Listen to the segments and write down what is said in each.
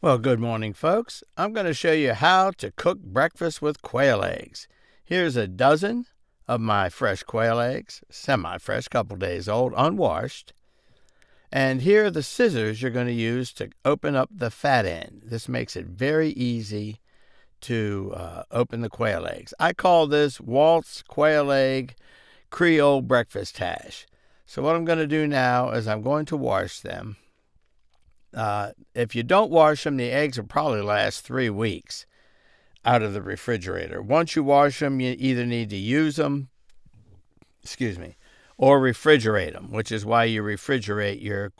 Well, good morning, folks. I'm going to show you how to cook breakfast with quail eggs. Here's a dozen of my fresh quail eggs, semi-fresh, couple days old, unwashed. And here are the scissors you're going to use to open up the fat end. This makes it very easy to open the quail eggs. I call this Walt's Quail Egg Creole Breakfast Hash. So what I'm going to do now is I'm going to wash them. If you don't wash them, the eggs will probably last 3 weeks out of the refrigerator. Once you wash them, you either need to use them, or refrigerate them, which is why you refrigerate your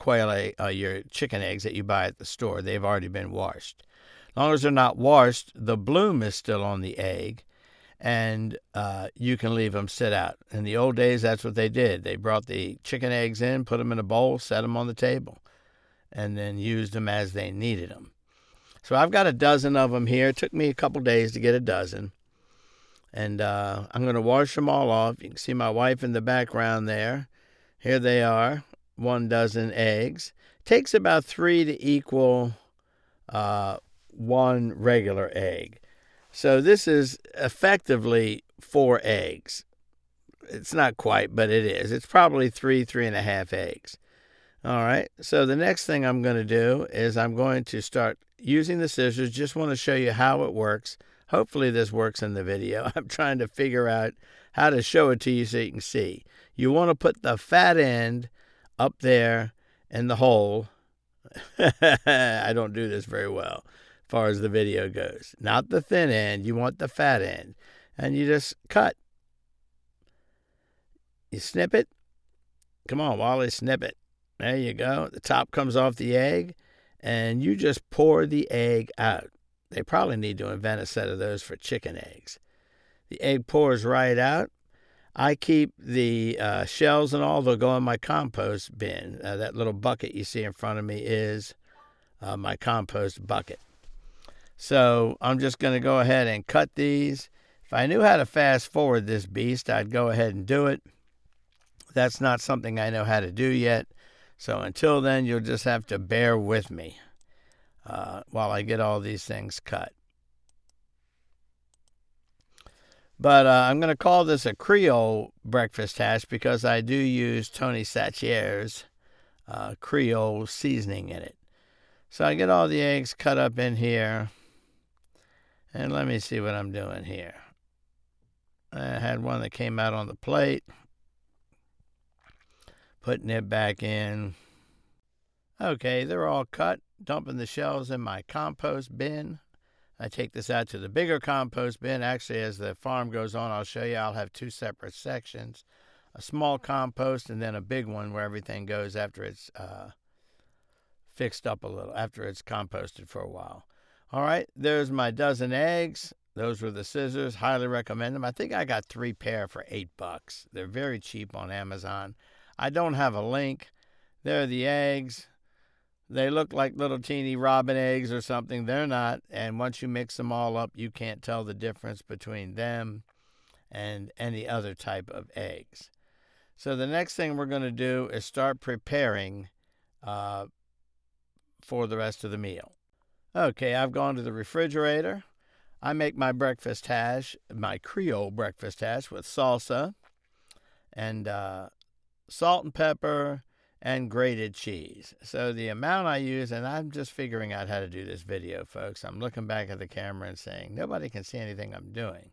your chicken eggs that you buy at the store. They've already been washed. As long as they're not washed, the bloom is still on the egg, and you can leave them sit out. In the old days, that's what they did. They brought the chicken eggs in, put them in a bowl, set them on the table, and then used them as they needed them. So I've got a dozen of them here. It took me a couple days to get a dozen. And I'm going to wash them all off. You can see my wife in the background there. Here they are, 1 dozen eggs. It takes about 3 to equal 1 regular egg. So this is effectively 4 eggs. It's not quite, but it is. It's probably 3.5 eggs. All right, so the next thing I'm going to do is I'm going to start using the scissors. Just want to show you how it works. Hopefully this works in the video. I'm trying to figure out how to show it to you so you can see. You want to put the fat end up there in the hole. I don't do this very well as far as the video goes. Not the thin end. You want the fat end. And you just cut. You snip it. Come on, Wally, snip it. There you go. The top comes off the egg, and you just pour the egg out. They probably need to invent a set of those for chicken eggs. The egg pours right out. I keep the shells and all. They'll go in my compost bin. That little bucket you see in front of me is my compost bucket. So I'm just going to go ahead and cut these. If I knew how to fast forward this beast, I'd go ahead and do it. That's not something I know how to do yet. So until then, you'll just have to bear with me while I get all these things cut. But I'm going to call this a Creole breakfast hash because I do use Tony Satier's Creole seasoning in it. So I get all the eggs cut up in here. And let me see what I'm doing here. I had one that came out on the plate. Putting it back in. Okay, they're all cut. Dumping the shells in my compost bin. I take this out to the bigger compost bin. Actually, as the farm goes on, I'll show you. I'll have 2 separate sections. A small compost and then a big one where everything goes after it's fixed up a little, after it's composted for a while. All right, there's my dozen eggs. Those were the scissors. Highly recommend them. I think I got 3 pair for $8. They're very cheap on Amazon. I don't have a link. There are the eggs. They look like little teeny robin eggs or something. They're not. And once you mix them all up, you can't tell the difference between them and any other type of eggs. So the next thing we're going to do is start preparing for the rest of the meal. Okay, I've gone to the refrigerator. I make my breakfast hash, my Creole breakfast hash with salsa and salt and pepper, and grated cheese. So the amount I use, and I'm just figuring out how to do this video, folks. I'm looking back at the camera and saying, nobody can see anything I'm doing.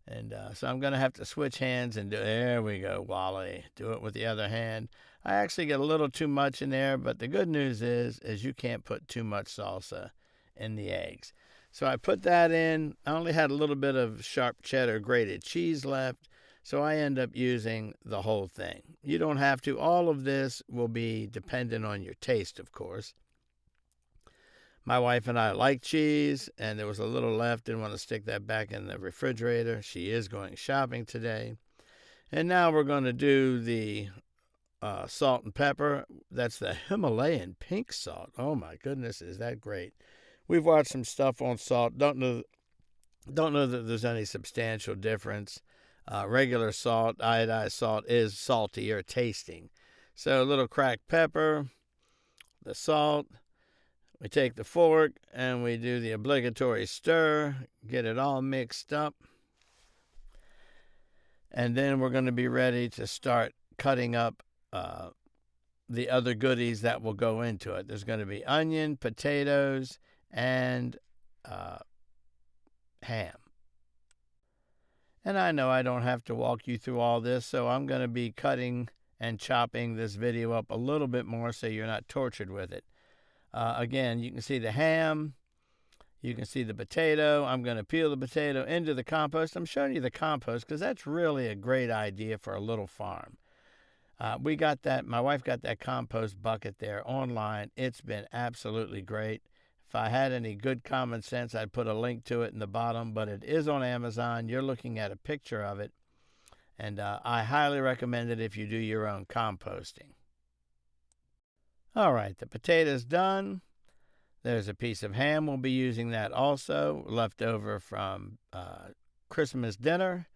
And so I'm going to have to switch hands and do, there we go, Wally. Do it with the other hand. I actually get a little too much in there, but the good news is you can't put too much salsa in the eggs. So I put that in. I only had a little bit of sharp cheddar grated cheese left. So I end up using the whole thing. You don't have to. All of this will be dependent on your taste, of course. My wife and I like cheese, and there was a little left. Didn't want to stick that back in the refrigerator. She is going shopping today. And now we're going to do the salt and pepper. That's the Himalayan pink salt. Oh, my goodness, is that great. We've watched some stuff on salt. Don't know that there's any substantial difference. Regular salt, iodized salt, is salty or tasting. So a little cracked pepper, the salt. We take the fork and we do the obligatory stir, get it all mixed up. And then we're going to be ready to start cutting up the other goodies that will go into it. There's going to be onion, potatoes, and ham. And I know I don't have to walk you through all this, so I'm going to be cutting and chopping this video up a little bit more so you're not tortured with it. Again, you can see the ham. You can see the potato. I'm going to peel the potato into the compost. I'm showing you the compost because that's really a great idea for a little farm. We got that. My wife got that compost bucket there online. It's been absolutely great. If I had any good common sense, I'd put a link to it in the bottom, but it is on Amazon. You're looking at a picture of it, and I highly recommend it if you do your own composting. All right, the potato's done. There's a piece of ham. We'll be using that also, left over from Christmas dinner.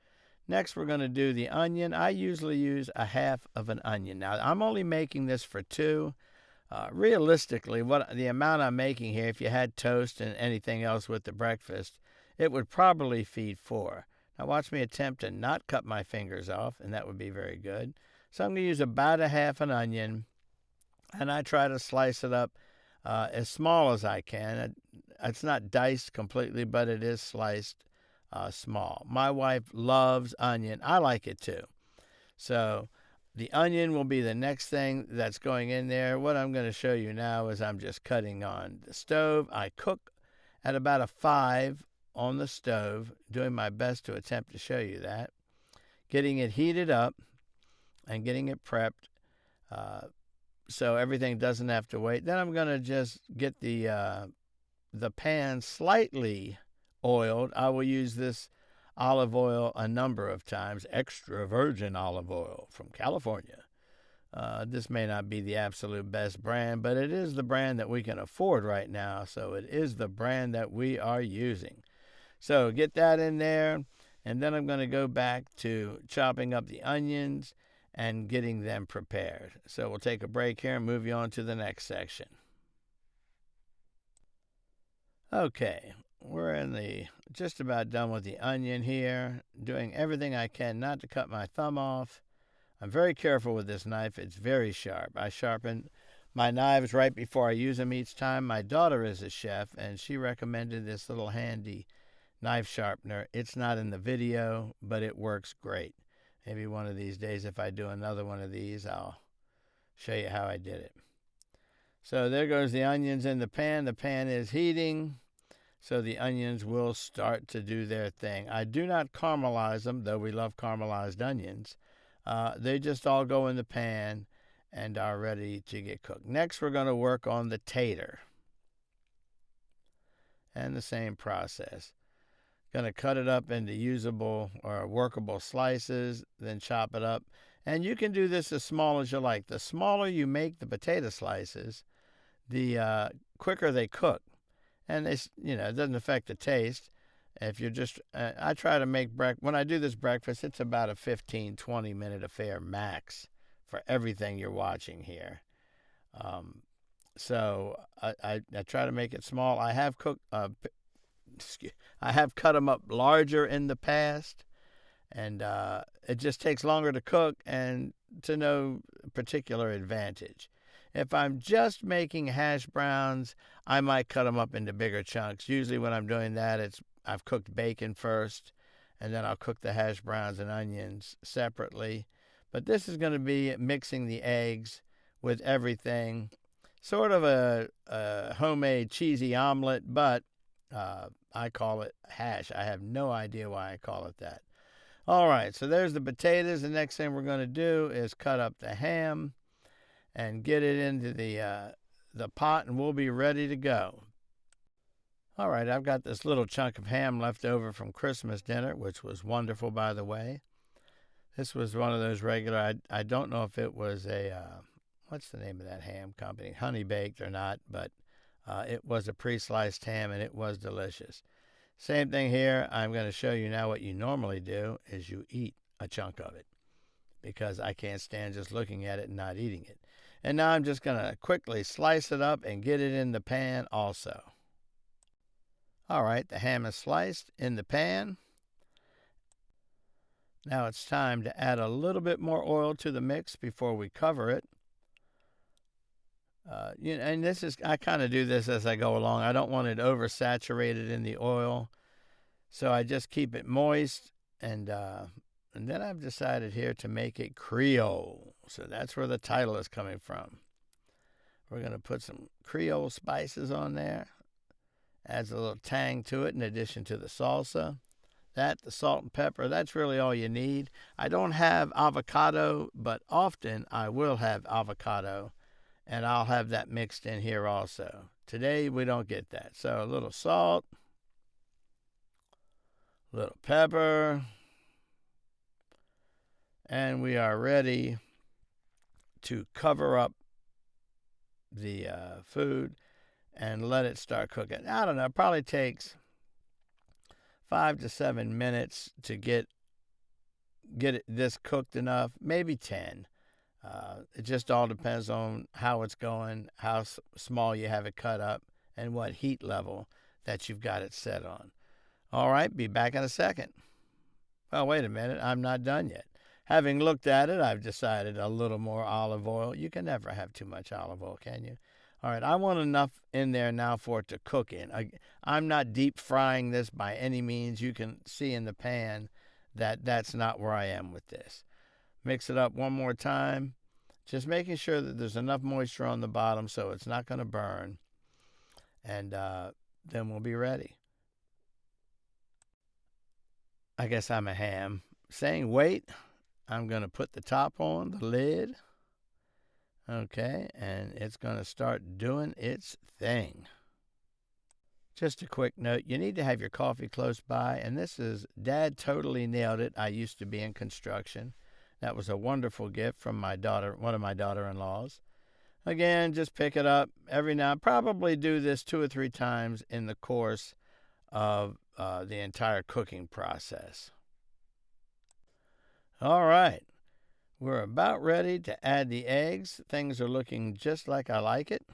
Next, we're going to do the onion. I usually use a half of an onion. Now, I'm only making this for 2. Realistically, what the amount I'm making here, if you had toast and anything else with the breakfast, it would probably feed 4. Now, watch me attempt to not cut my fingers off, and that would be very good. So I'm going to use about a half an onion, and I try to slice it up as small as I can. It's not diced completely, but it is sliced small. My wife loves onion. I like it too. So the onion will be the next thing that's going in there. What I'm going to show you now is I'm just cutting on the stove. I cook at about a 5 on the stove, doing my best to attempt to show you that. Getting it heated up and getting it prepped so everything doesn't have to wait. Then I'm going to just get the pan slightly oiled. I will use this olive oil a number of times, extra virgin olive oil from California. This may not be the absolute best brand, but it is the brand that we can afford right now, so it is the brand that we are using. So get that in there, and then I'm going to go back to chopping up the onions and getting them prepared. So we'll take a break here and move you on to the next section. Okay, we're just about done with the onion here, doing everything I can not to cut my thumb off. I'm very careful with this knife. It's very sharp. I sharpen my knives right before I use them each time. My daughter is a chef, and she recommended this little handy knife sharpener. It's not in the video, but it works great. Maybe one of these days, if I do another one of these, I'll show you how I did it. So there goes the onions in the pan. The pan is heating, so the onions will start to do their thing. I do not caramelize them, though we love caramelized onions. They just all go in the pan and are ready to get cooked. Next, we're going to work on the tater. And the same process. Going to cut it up into usable or workable slices, then chop it up. And you can do this as small as you like. The smaller you make the potato slices, the quicker they cook. And it doesn't affect the taste. If you're just, I try to make when I do this breakfast, it's about a 15-20 minute affair max for everything you're watching here. So I try to make it small. I have cut them up larger in the past, and it just takes longer to cook and to no particular advantage. If I'm just making hash browns, I might cut them up into bigger chunks. Usually when I'm doing that, I've cooked bacon first, and then I'll cook the hash browns and onions separately. But this is going to be mixing the eggs with everything. Sort of a homemade cheesy omelet, but I call it hash. I have no idea why I call it that. All right, so there's the potatoes. The next thing we're going to do is cut up the ham and get it into the pot, and we'll be ready to go. All right, I've got this little chunk of ham left over from Christmas dinner, which was wonderful, by the way. This was one of those regular, I don't know if it was what's the name of that ham company, Honey Baked or not, but it was a pre-sliced ham, and it was delicious. Same thing here. I'm going to show you now what you normally do is you eat a chunk of it, because I can't stand just looking at it and not eating it. And now I'm just going to quickly slice it up and get it in the pan also. All right, the ham is sliced in the pan. Now it's time to add a little bit more oil to the mix before we cover it. And I kind of do this as I go along. I don't want it oversaturated in the oil, so I just keep it moist. And then I've decided here to make it Creole. So that's where the title is coming from. We're going to put some Creole spices on there. Adds a little tang to it in addition to the salsa. The salt and pepper, that's really all you need. I don't have avocado, but often I will have avocado, and I'll have that mixed in here also. Today we don't get that. So a little salt, a little pepper, and we are ready to cover up the food and let it start cooking. I don't know, it probably takes 5 to 7 minutes to get this cooked enough, maybe 10. It just all depends on how it's going, how small you have it cut up, and what heat level that you've got it set on. All right, be back in a second. Well, wait a minute, I'm not done yet. Having looked at it, I've decided a little more olive oil. You can never have too much olive oil, can you? All right, I want enough in there now for it to cook in. I'm not deep frying this by any means. You can see in the pan that that's not where I am with this. Mix it up one more time, just making sure that there's enough moisture on the bottom so it's not going to burn. And then we'll be ready. I guess I'm a ham. Saying wait, I'm going to put the top on, the lid. Okay, and it's going to start doing its thing. Just a quick note, you need to have your coffee close by, and this is Dad Totally Nailed It. I used to be in construction. That was a wonderful gift from my daughter, one of my daughter-in-laws. Again, just pick it up every now. Probably do this 2 or 3 times in the course of the entire cooking process. All right. We're about ready to add the eggs. Things are looking just like I like it.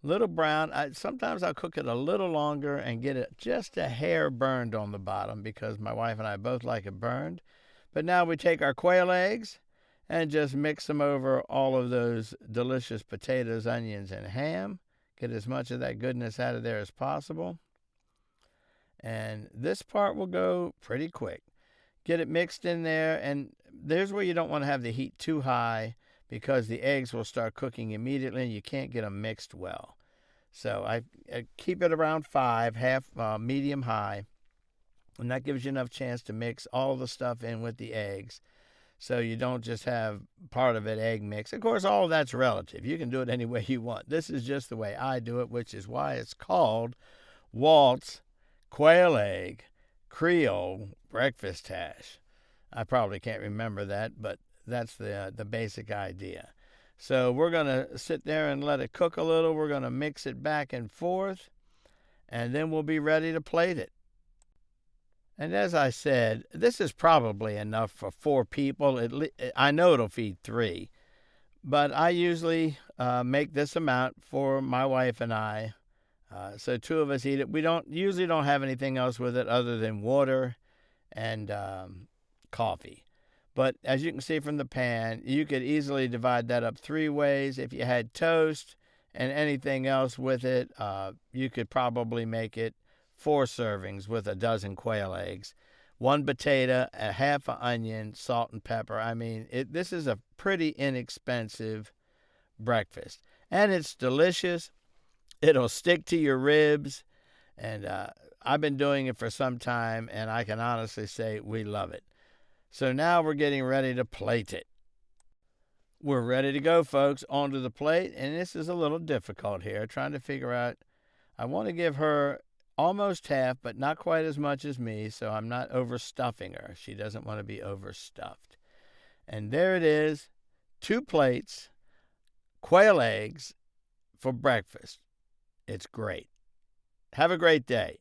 Little brown. Sometimes I'll cook it a little longer and get it just a hair burned on the bottom because my wife and I both like it burned. But now we take our quail eggs and just mix them over all of those delicious potatoes, onions, and ham. Get as much of that goodness out of there as possible. And this part will go pretty quick. Get it mixed in there, and there's where you don't want to have the heat too high because the eggs will start cooking immediately and you can't get them mixed well. So I keep it around 5, medium high, and that gives you enough chance to mix all the stuff in with the eggs so you don't just have part of it egg mix. Of course, all of that's relative. You can do it any way you want. This is just the way I do it, which is why it's called Walt's Quail Egg Creole breakfast hash. I probably can't remember that, but that's the basic idea. So we're going to sit there and let it cook a little. We're going to mix it back and forth, and then we'll be ready to plate it. And as I said, this is probably enough for 4 people. I know it'll feed 3, but I usually make this amount for my wife and I. So 2 of us eat it. We usually don't have anything else with it other than water and coffee. But as you can see from the pan, you could easily divide that up 3 ways. If you had toast and anything else with it, you could probably make it 4 servings with a dozen quail eggs, 1 potato, a half an onion, salt and pepper. I mean, this is a pretty inexpensive breakfast. And it's delicious. It'll stick to your ribs. And I've been doing it for some time, and I can honestly say we love it. So now we're getting ready to plate it. We're ready to go, folks, onto the plate. And this is a little difficult here, trying to figure out. I want to give her almost half, but not quite as much as me, so I'm not overstuffing her. She doesn't want to be overstuffed. And there it is, 2 plates, quail eggs for breakfast. It's great. Have a great day.